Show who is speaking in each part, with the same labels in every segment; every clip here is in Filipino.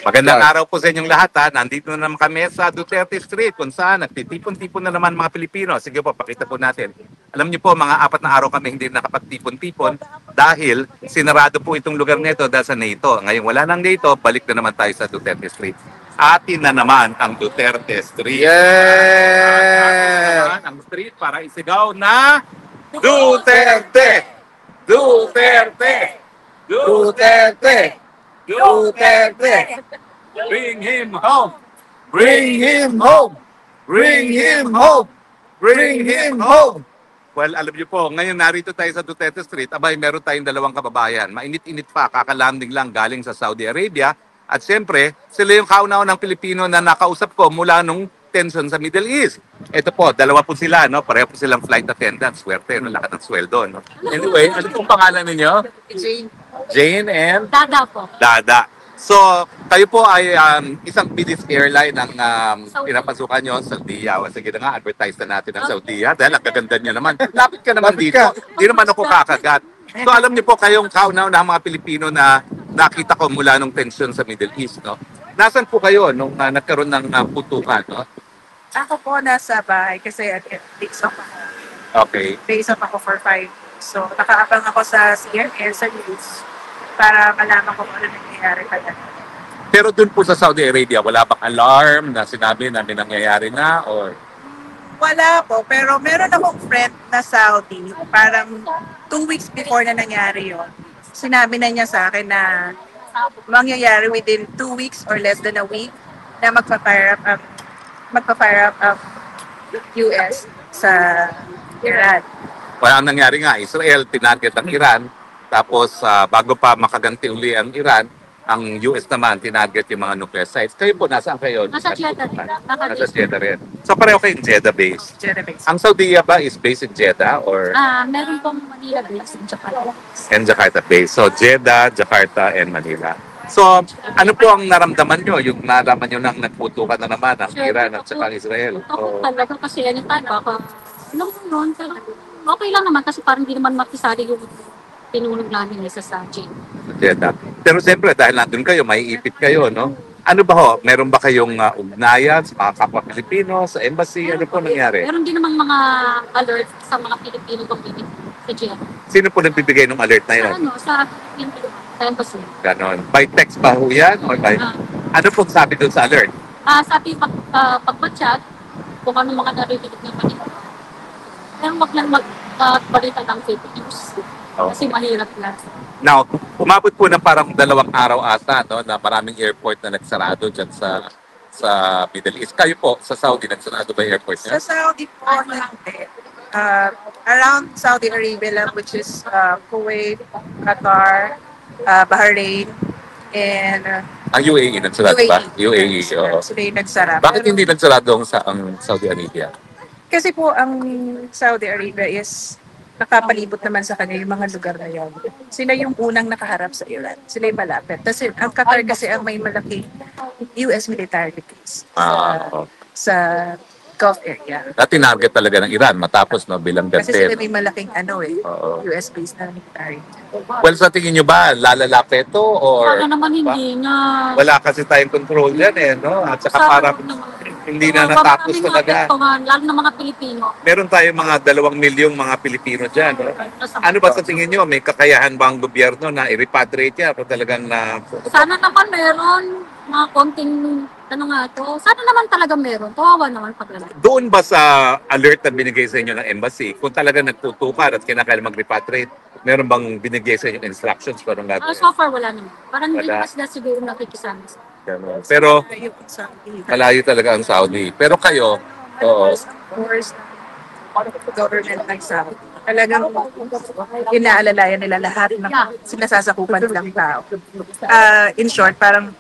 Speaker 1: Magandang araw po sa inyong lahat ha. Nandito na naman kami sa Duterte Street kung saan nagtitipon-tipon na naman mga Pilipino. Sige po, pakita po natin. Alam niyo po, mga 4 na araw kami hindi nakapagtipon-tipon dahil sinarado po itong lugar nito dahil sa NATO. Ngayon wala nang NATO, balik na naman tayo sa Duterte Street. Atin na naman ang Duterte Street.
Speaker 2: Yeah!
Speaker 1: Ang street para isigaw na Duterte! Duterte!
Speaker 2: Duterte! Duterte!
Speaker 1: Bring him home!
Speaker 2: Bring him home! Bring him home! Bring him home!
Speaker 1: Well, alam niyo po, ngayon narito tayo sa Duterte Street. Abay, meron tayong dalawang kababayan. Mainit-init pa, kakalanding lang galing sa Saudi Arabia. At siyempre, sila yung kaunaw ng Pilipino na nakausap ko mula nung tension sa Middle East. Ito po, dalawa po sila, no? Pareho po silang flight attendants. Swerte, no? Lahat ng sweldo, no? Anyway, ano pong pangalan ninyo?
Speaker 3: Jane.
Speaker 1: Jane and
Speaker 3: Dada po.
Speaker 1: Dada. So, kayo po ay isang British airline ang pinapasukan nyo sa Saudiya. Sige na nga, advertise na natin ang Saudiya dahil ang gaganda niya naman. Lapit ka naman
Speaker 2: Lapit
Speaker 1: dito.
Speaker 2: ka.
Speaker 1: Hindi naman ako kakagat. So, alam niyo po kayong kaunaw na mga Pilipino na nakita ko mula nung tension sa Middle East, no? Nasaan po kayo nung nagkaroon ng putukan, no?
Speaker 3: Ako po nasa bahay kasi days off ako.
Speaker 1: Okay.
Speaker 3: Days off ako for 5 days. So, nakaabang ako sa CNN, sa news, para malaman ko kung ano nangyayari pala.
Speaker 1: Pero dun po sa Saudi Arabia, wala bang alarm na sinabi na may nangyayari na? Or
Speaker 3: Wala po, pero meron akong friend na Saudi, parang 2 weeks before na nangyari yon. Sinabi na niya sa akin na mangyayari within 2 weeks or less than a week na magpa-fire up ang US sa Iran.
Speaker 1: wala ang nangyari nga, Israel, tinarget ang Iran. Tapos, bago pa makaganti uli ang Iran, ang US naman, tinarget yung mga nuclear sites. Kayo po, nasaan kayo?
Speaker 4: Nasa Jeddah rin.
Speaker 1: Nasa Jeddah rin. So, pareho kayong Jeddah base.
Speaker 3: Jeddah base.
Speaker 1: Ang Saudiya ba is based in Jeddah or
Speaker 4: Meron pong Manila base in Jakarta.
Speaker 1: and Jakarta base? So, Jeddah, Jakarta, and Manila. So, ano po ang naramdaman nyo? Yung naraman nyo nang nagputukan na naman ang Iran at saka ang Israel?
Speaker 4: Ako talaga kasi anytime baka noon, pero okay lang naman kasi parang hindi naman makisali yung pinulong namin isa sa gym.
Speaker 1: Jeddah. Pero siyempre, dahil nandun kayo, may ipit kayo, no? Ano ba ho? Meron ba kayong ugnayan sa mga kapwa Pilipino, sa embassy? Ano po nangyari?
Speaker 4: Meron din namang mga alert sa mga Pilipino community sa gym.
Speaker 1: Sino po nagbibigay ng alert na yun?
Speaker 4: Sa Pilipino, sa embassy.
Speaker 1: Ganon. By text ba ho yan? Or by... Ano po sabi doon sa alert?
Speaker 4: Sa ating pagpachat, kung ano mga narinig ng balita. Pero wag lang magbalita ng fake news. Kasi mahirap lang.
Speaker 1: Now, umabot po ng parang 2 araw ata, no, na maraming airport na nagsarado dyan sa Middle East. Kayo po, sa Saudi, nagsarado ba yung airport niya?
Speaker 3: Sa Saudi po, hindi. Around Saudi Arabia lang, which is Kuwait, Qatar, Bahrain, and
Speaker 1: Ang UAE, nagsarado ba? UAE, oo.
Speaker 3: Sila yung nagsara.
Speaker 1: Bakit
Speaker 3: Pero-
Speaker 1: hindi nagsarado ang Saudi Arabia?
Speaker 3: Kasi po, ang Saudi Arabia is nakapalibot naman sa kanya yung mga lugar na yun. Sila yung unang nakaharap sa Iran. Sila yung malapit. Kasi ang Qatar kasi ang may malaking US military base
Speaker 1: Oo.
Speaker 3: sa Gulf area.
Speaker 1: Dati target talaga ng Iran matapos no bilang
Speaker 3: Kasi sila
Speaker 1: ganti.
Speaker 3: may malaking
Speaker 1: Oo.
Speaker 3: US base na military.
Speaker 1: Well, sa tingin nyo ba, lalala pa ito or
Speaker 4: Sana naman hindi na...
Speaker 1: wala kasi tayong control yan eh, no? At saka
Speaker 4: Sana
Speaker 1: parang
Speaker 4: naman.
Speaker 1: hindi na natapos
Speaker 4: Maraming
Speaker 1: talaga.
Speaker 4: apektuhan, lalo ng mga Pilipino.
Speaker 1: Meron tayong mga 2 milyong mga Pilipino dyan. No? Ano ba sa tingin nyo? May kakayahan ba ang gobyerno na i-repatriate yan? O talagang na...
Speaker 4: Sana naman meron mga konting ano nga to. Sana naman talaga meron. Kawawa naman pag lang.
Speaker 1: Doon ba sa alert na binigay sa inyo ng embassy, kung talagang nagtutukan at kinakailangan mag-repatriate, meron bang binigay sa inyo instructions para gagawin?
Speaker 4: So far wala naman. Parang hindi
Speaker 1: Wala.
Speaker 4: na sila siguro nakikisama sa.
Speaker 1: Ganun. Pero
Speaker 3: Yung Saudi.
Speaker 1: malayo talaga ang Saudi. Pero kayo, oo,
Speaker 3: Wars ng government ng Saudi. Talagang inaalalayan nila lahat ng sinasasakupan nilang tao. In short, parang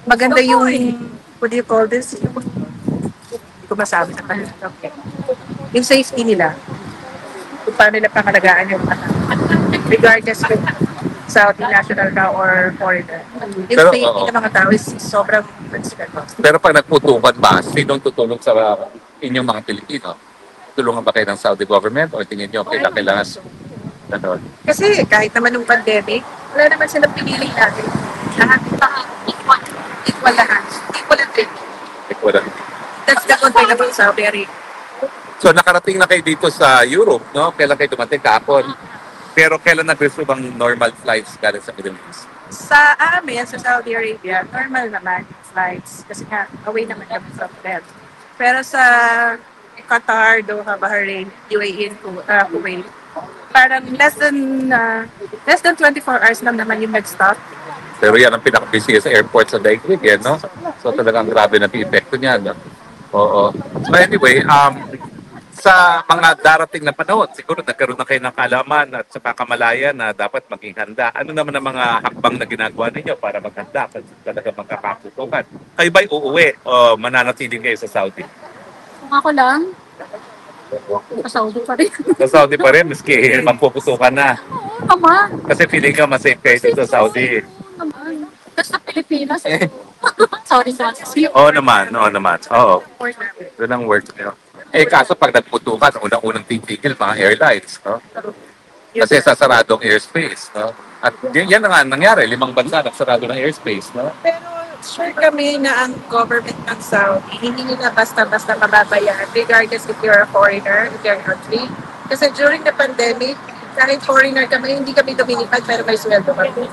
Speaker 3: maganda yung, what do you call this? Hindi ko masabi na pala. Okay. Yung safety nila. Kung paano nila pangalagaan yung mga regardless kung Saudi national ka or foreigner. Yung
Speaker 1: Pero,
Speaker 3: safety
Speaker 1: oo.
Speaker 3: ng mga tao is sobrang considered.
Speaker 1: pero pag nagputukan ba, sinong tutulong sa inyong mga Pilipino? Tulungan ba kayo ng Saudi government o tingin nyo kailangan? Ganun.
Speaker 3: Kasi kahit naman nung pandemic, wala naman silang piniling natin. Lahat
Speaker 4: Equal
Speaker 3: equal lahat. Equal and treatment.
Speaker 1: Wala.
Speaker 3: That's the good thing about Saudi Arabia.
Speaker 1: So nakarating na kayo dito sa Europe, no? Kailan kayo dumating kahapon? Pero kailan nag-resume ang normal flights galing sa Middle East?
Speaker 3: Sa amin, sa Saudi Arabia, normal naman yung flights. Kasi nga, away naman kami from them. Pero sa Qatar, Doha, Bahrain, UAE, and Kuwait, parang less than 24 hours lang naman yung nag-stop.
Speaker 1: Pero yan ang pinaka-busy sa airport sa daigdig, yan, no? So talagang grabe na epekto niyan, no? Oo. So anyway, sa mga darating na panahon, siguro nagkaroon na kayo ng kaalaman at sa kakamalayan na dapat maging handa. Ano naman ang mga hakbang na ginagawa ninyo para maghanda kasi talaga magkakaputukan? Kayo ba'y uuwi o mananatiling kayo sa Saudi?
Speaker 4: Kung ako lang, sa Saudi pa rin.
Speaker 1: Sa Saudi pa rin, miski magpuputukan na.
Speaker 4: Oo naman.
Speaker 1: Kasi feeling ka mas safe kayo dito sa Saudi.
Speaker 4: Oo naman. Tapos sa Pilipinas, sorry sa
Speaker 1: Oo naman, oo naman. Oo.
Speaker 3: Work namin.
Speaker 1: Doon ang work nyo. Eh kaso pag nagputukan, unang-unang titigil mga airlines, no? Kasi sasarado ang airspace, no? At yan na nga nangyari, 5 bansa nagsarado ng airspace, no?
Speaker 3: Pero sure kami na ang government ng Saudi, hindi nila basta-basta mababayaran regardless if you're a foreigner, if you're country. Kasi during the pandemic, kahit foreigner kami, hindi kami lumilipad pero may sweldo kami.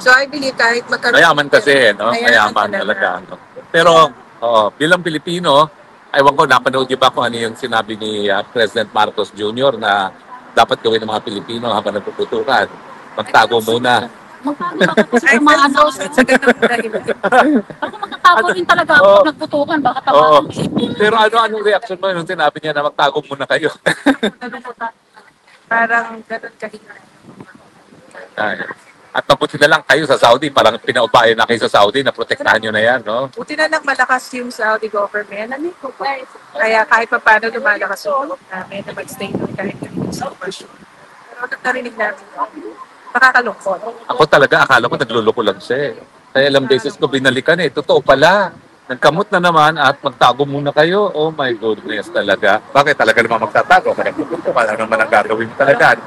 Speaker 3: So I believe kahit magkaroon...
Speaker 1: Mayaman kasi, no? Mayaman talaga, no? Pero, bilang Pilipino, ewan ko, napanood niyo ba kung ano yung sinabi ni President Marcos Jr. na dapat gawin ng mga Pilipino habang nagpuputukan? Magtago muna.
Speaker 4: Magkano ba kasi
Speaker 3: I
Speaker 4: yung mga
Speaker 3: felt
Speaker 4: anak
Speaker 3: so sad sa ganun dahil
Speaker 4: Ako magkatago rin talaga ako
Speaker 1: Oo.
Speaker 4: pag nagputukan. Baka
Speaker 1: Oo.
Speaker 4: tamaan.
Speaker 1: Pero anong reaction mo nung sinabi niya na magtago muna kayo?
Speaker 3: parang ganun kahina.
Speaker 1: Ay. At mabuti na lang kayo sa Saudi, parang pinaupayan na kayo sa Saudi na protektahan nyo na yan, no?
Speaker 3: Buti na lang malakas yung Saudi government. Kaya kahit pa paano lumalakas yung loob namin na mag-stay doon kahit kahit sa operasyon. Pero narinig namin, nakakalungkot.
Speaker 1: Ako talaga, akala ko nagluloko lang siya. Kaya ilang beses ko binalikan Totoo pala. Nagkamot na naman at magtago muna kayo. Oh my goodness talaga. Bakit talaga naman magtatago? Kaya wala naman ang gagawin talaga.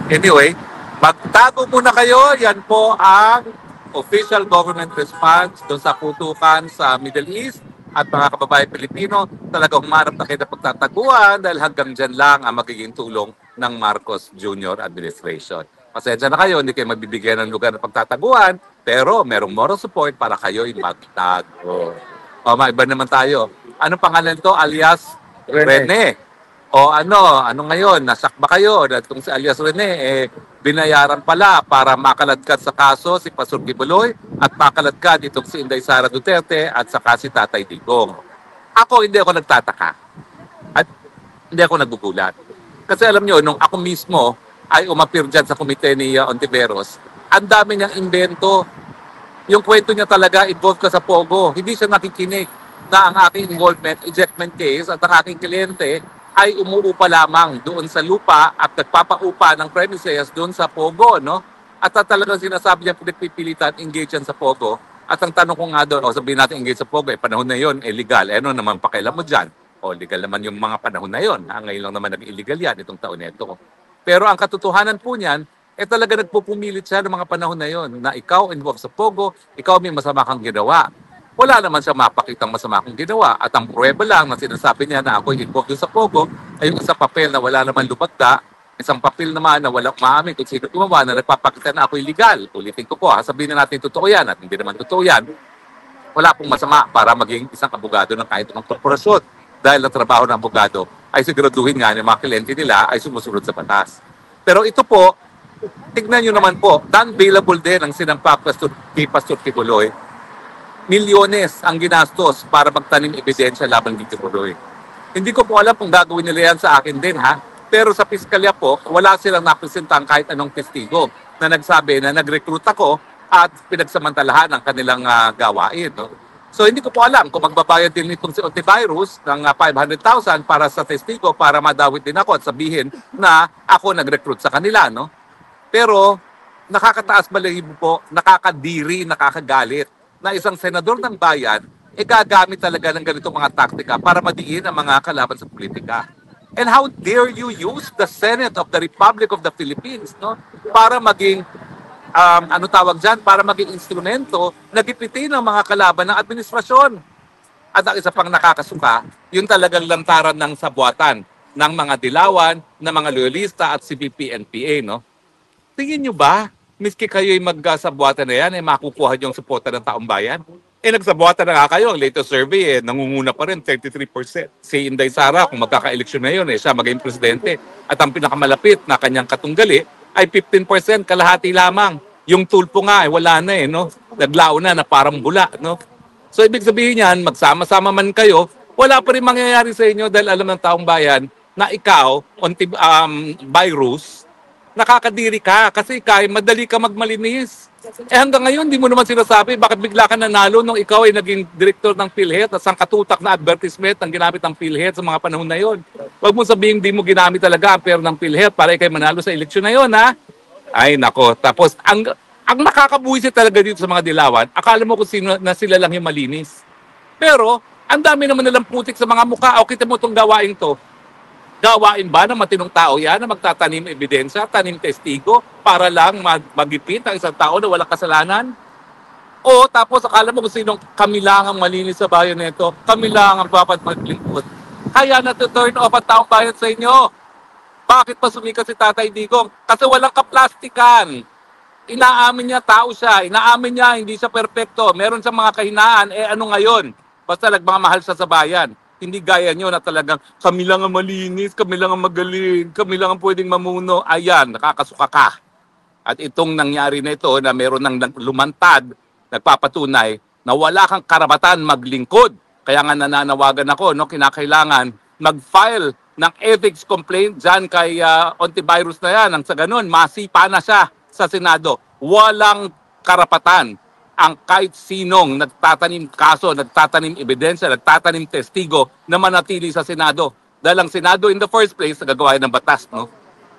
Speaker 1: Anyway, magtago muna kayo. Yan po ang official government response doon sa putukan sa Middle East. At mga kababayan Pilipino, talagang humarap na kayo na pagtataguan dahil hanggang dyan lang ang magiging tulong ng Marcos Jr. administration. Pasensya na kayo, hindi kayo magbibigyan ng lugar ng pagtataguan, pero merong moral support para kayo'y magtago. O, maiba naman tayo. Anong pangalan to? Alias Rene. O ano ngayon? Nasakba kayo na itong si alias Rene, binayaran pala para makaladkad sa kaso si Pastor Kibuloy at makaladkad itong si Inday Sara Duterte at saka si Tatay Digong. Ako, hindi ako nagtataka. At hindi ako nagugulat. Kasi alam nyo, nung ako mismo ay umapir dyan sa komite ni Ontiveros, ang dami niyang invento. Yung kwento niya talaga, involved ka sa Pogo. Hindi siya nakikinig na ang aking involvement, ejectment case at ang aking kliyente ay umuupa lamang doon sa lupa at nagpapaupa ng premises doon sa Pogo, no? At talagang sinasabi niya pinagpipilitan, engage yan sa Pogo. At ang tanong ko nga doon, sabihin natin engage sa Pogo, panahon na yon, legal. Ano naman pakailan mo dyan? Legal naman yung mga panahon na yon. Ngayon lang naman nag-illegal yan itong taon na ito. Pero ang katotohanan po niyan, talaga nagpupumilit siya ng mga panahon na yon na ikaw involved sa Pogo, ikaw may masama kang ginawa. Wala naman siya mapakitang masama kang ginawa. At ang pruweba lang na sinasabi niya na ako involved sa Pogo ay yung isang papel na wala naman lubagda, isang papel naman na walang maamin kung sino gumawa na nagpapakita na ako illegal. Ulitin ko po, sabihin na natin totoo yan at hindi naman totoo yan. Wala pong masama para maging isang abogado ng kahit anong korporasyon. Dahil ang trabaho ng abogado ay siguraduhin nga ng mga kliyente nila ay sumusunod sa batas. Pero ito po, tignan nyo naman po, non-bailable din ang sinampa kay Pastor Kibuloy. Milyones ang ginastos para magtanim ebidensya laban kay Kibuloy. Hindi ko po alam kung gagawin nila yan sa akin din, ha? Pero sa piskalya po, wala silang napresentang kahit anong testigo na nagsabi na nag-recruit ako at pinagsamantalahan ang kanilang gawain. No? So hindi ko po alam kung magbabayad din nitong si Ontiveros ng 500,000 para sa testigo para madawit din ako at sabihin na ako nag-recruit sa kanila. No? Pero nakakataas balahibo po, nakakadiri, nakakagalit na isang senador ng bayan gagamit talaga ng ganitong mga taktika para madiin ang mga kalaban sa politika. And how dare you use the Senate of the Republic of the Philippines, no, para maging ano tawag dyan, para maging instrumento na gipitin ng mga kalaban ng administrasyon. At ang isa pang nakakasuka, yung talagang lantaran ng sabuatan ng mga dilawan, ng mga loyalista at CPP, NPA, no? Tingin nyo ba, miski kayo'y magsabuatan na yan, makukuha yung suporta ng taong bayan? Nagsabuatan na nga kayo. Ang latest survey, nangunguna pa rin, 33%. Si Inday Sara, kung magkaka-eleksyon na yun, siya maging presidente. At ang pinakamalapit na kanyang katunggali ay 15%, kalahati lamang. Yung tulpo nga, wala na no? Naglao na parang bula, no? So, ibig sabihin yan, magsama-sama man kayo, wala pa rin mangyayari sa inyo dahil alam ng taong bayan na ikaw, by rules, nakakadiri ka kasi madali ka magmalinis. Hanggang ngayon, di mo naman sinasabi bakit bigla ka nanalo nung ikaw ay naging direktor ng PhilHealth at sangkatutak na advertisement ang ginamit ng PhilHealth sa mga panahon na yon. Huwag mo sabihin di mo ginamit talaga ang pera ng PhilHealth para ikay manalo sa eleksyon na yon, ha? Ay, nako. Tapos, ang nakakabuhisit talaga dito sa mga dilawan, akala mo kung sino na sila lang yung malinis. Pero, ang dami naman nilang putik sa mga mukha. O, kita mo itong gawain to. Gawain ba ng matinong tao yan na magtatanim ebidensya, tanim testigo para lang magipit ang isang tao na walang kasalanan? O tapos akala mo kung sinong kami lang ang malinis sa bayan nito, kami lang ang dapat maglingkod. Kaya na-turn off ang taong bayan sa inyo. Bakit pa sumikat si Tatay Digong? Kasi walang kaplastikan. Inaamin niya tao siya, inaamin niya hindi siya perpekto, meron siyang mga kahinaan, ano ngayon? Basta nagmamahal siya sa bayan. Hindi gaya nyo na talagang kami lang ang malinis, kami lang ang magaling, kami lang ang pwedeng mamuno. Ayan, nakakasuka ka. At itong nangyari na ito na meron ng lumantad, nagpapatunay na wala kang karapatan maglingkod. Kaya nga nananawagan ako, kinakailangan mag-file ng ethics complaint dyan kay Ontivirus na yan. Ang sa ganun, masipa na siya sa Senado. Walang karapatan ang kahit sinong nagtatanim kaso, nagtatanim ebidensya, nagtatanim testigo na manatili sa Senado. Dahil ang Senado in the first place, nagagawa ng batas. No?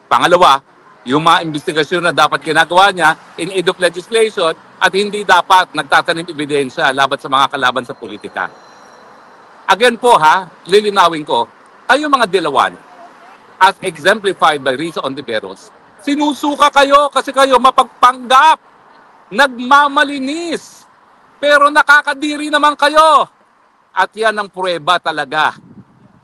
Speaker 1: Pangalawa, yung mga investigasyon na dapat ginagawa niya in aid of legislation at hindi dapat nagtatanim ebidensya laban sa mga kalaban sa politika. Again po lilinawin ko, kayo mga dilawan, as exemplified by Risa Ontiveros, sinusuka kayo kasi kayo mapagpanggap. Nagmamalinis. Pero nakakadiri naman kayo. At yan ang pruweba talaga.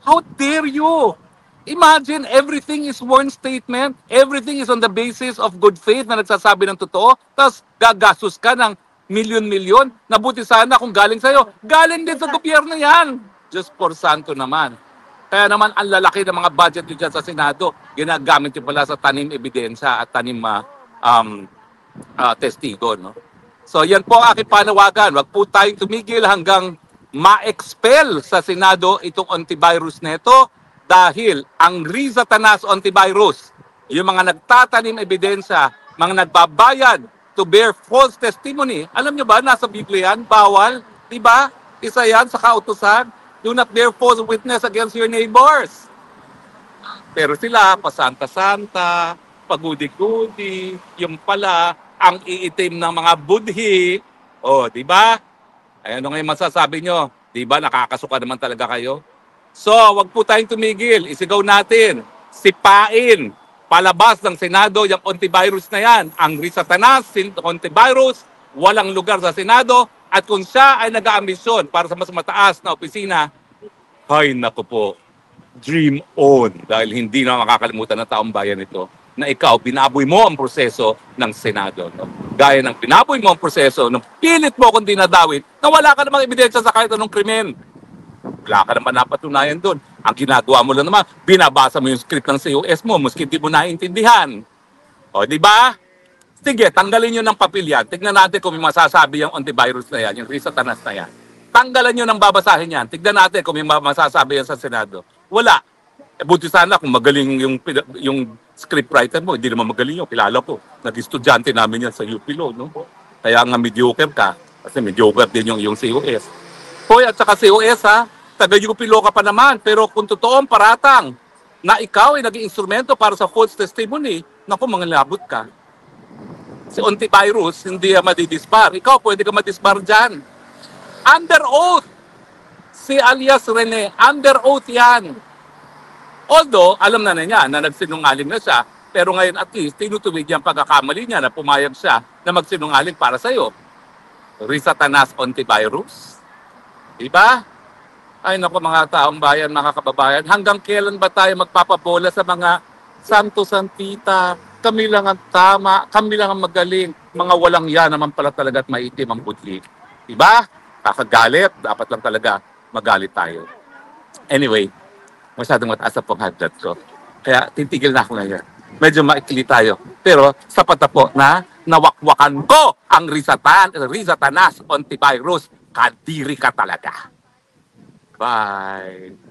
Speaker 1: How dare you? Imagine everything is one statement. Everything is on the basis of good faith na nagsasabi ng totoo. Tapos gagastos ka ng milyon-milyon. Nabuti sana kung galing sa'yo. Galing din sa gobyerno yan. Diyos por santo naman. Kaya naman ang lalaki ng mga budget nyo dyan sa Senado, ginagamit nyo pala sa tanim ebidensya at tanim testigo. No? So yan po ang aking panawagan. Wag po tayong tumigil hanggang ma-expel sa Senado itong Ontivirus neto dahil ang Riza Tanas Ontivirus, yung mga nagtatanim ebidensya, mga nagbabayad to bear false testimony. Alam nyo ba, nasa Biblia yan, bawal. Diba? Isa yan sa kautusan. Do not bear false witness against your neighbors. Pero sila, pasanta-santa, pagudi-gudi, yung pala, ang iitim ng mga budhi. O, di ba? Ay, ano ngayon masasabi nyo? Di ba, nakakasuka naman talaga kayo? So, wag po tayong tumigil. Isigaw natin. Sipain. Palabas ng Senado yung Ontivirus na yan. Ang Risa Tanas, Ontivirus, walang lugar sa Senado. At kung siya ay nag-aambisyon para sa mas mataas na opisina, ay naku po, dream on. Dahil hindi na makakalimutan ng taong bayan ito na ikaw, binaboy mo ang proseso ng Senado. No? Gaya ng binaboy mo ang proseso, nung pilit mo kung dinadawit, na wala ka namang ebidensya sa kahit anong krimen. Wala ka naman napatunayan doon. Ang ginagawa mo lang naman, binabasa mo yung script ng COS mo, maski di mo naiintindihan. O, di ba? Sige, tanggalin nyo ng papel yan. Tignan natin kung may masasabi yung Ontivirus na yan, yung Risa Tanas na yan. Tanggalan nyo ng babasahin yan. Tignan natin kung may masasabi yan sa Senado. Wala. Buti sana kung magaling yung scriptwriter mo, hindi naman magaling yung kilala ko. Nag-estudyante namin yan sa UP Law, no? Kaya nga mediocre ka, kasi mediocre din yung COS. Hoy, at saka COS taga-UP Law ka pa naman, pero kung totoong paratang na ikaw ay naging instrumento para sa false testimony, naku, mangalabot ka. Si Ontivirus, hindi madidisbar. Ikaw, pwede ka madisbar dyan. Under oath. Si alias Rene, under oath yan. Although, alam na niya na nagsinungaling na siya, Pero ngayon at least, tinutuwid niya ang pagkakamali niya na pumayag siya na magsinungaling para sa'yo. Risatanas antivirus. Diba? Ay naku mga taong bayan, mga kababayan, hanggang kailan ba tayo magpapabola sa mga santo santita? Kami lang ang tama, kami lang ang magaling. Mga walang yan naman pala talaga at maitim ang budli. Diba? Kakagalit, dapat lang talaga magalit tayo. Anyway, masyadong mataas ang panghadat ko. Kaya titigil na ako ngayon. Medyo maikli tayo. Pero sapat na po na nawakwakan ko ang Risatanas antivirus. Kadiri ka talaga. Bye.